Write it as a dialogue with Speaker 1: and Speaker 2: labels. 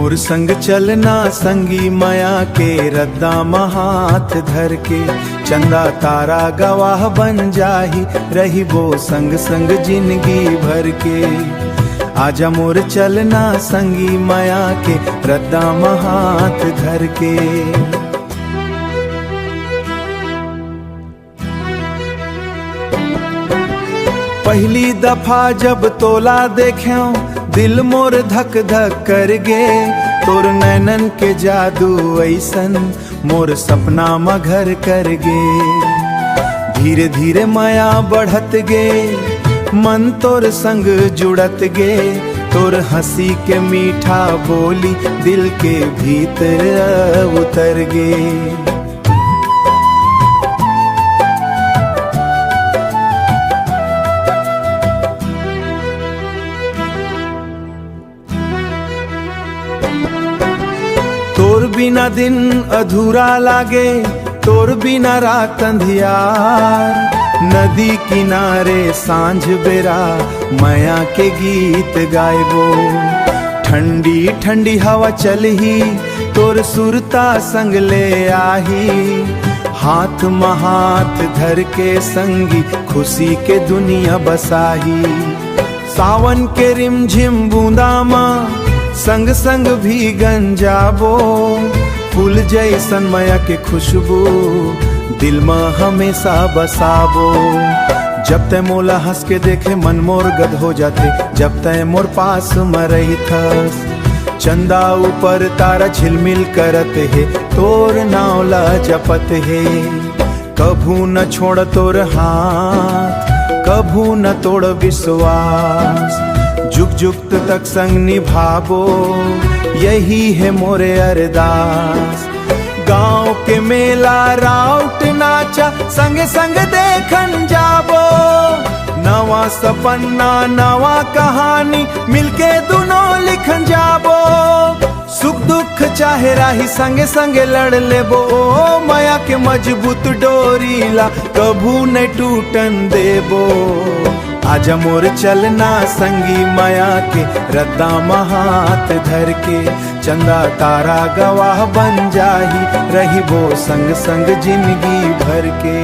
Speaker 1: मोर संग चलना संगी माया के रद्दा हाथ धर के, चंदा तारा गवाह बन जाही रही वो संग संग जिंदगी भर के। आजा मोर चलना संगी माया के रद्दा हाथ धर के। पहली दफा जब तोला देख्यो दिल मोर धक धक कर गे, तोर नैनन के जादू ऐसन मोर सपना में घर कर गे। धीरे धीरे माया बढ़त गे, मन तोर संग जुड़त गे, तोर हंसी के मीठा बोली दिल के भीतर उतर गे। तोर बिना दिन अधूरा लागे, तोर बिना रात अंधियार। नदी किनारे सांझ बेरा माया के गीत गायबो। ठंडी ठंडी हवा चलही तोर सुरता संग ले आही। हाथ में हाथ धर के संगी खुशी के दुनिया बसाही। सावन के रिमझिम बूंदा माँ संग संग भी गंजाबो। फूल जैसन माया के खुशबू दिल में हमेशा बसाबो। जब तय मोला हंस के देखे मन मोर गद हो जाते, जब तय मोर पास में रही थस। चंदा ऊपर तारा झिलमिल करत है, तोर नावला जपत है। कभू न छोड़ तोर हाथ, कभू न तोड़ विश्वास। जुग जुग तक संग निभाबो, यही है मोरे अरदास। गांव के मेला राउट नाचा संग संग देखन जाबो। नवा सपना नवा कहानी मिलके दोनों लिखन जाबो। सुख दुख चाहे राही संगे संगे लड़ लेबो। ओ माया के मजबूत डोरीला कभू न टूटन देबो। आजा मोर चलना संगी माया के रद्दा हाथ धर के। चंदा तारा गवाह बन जाही रही वो संग संग जिंदगी भर के।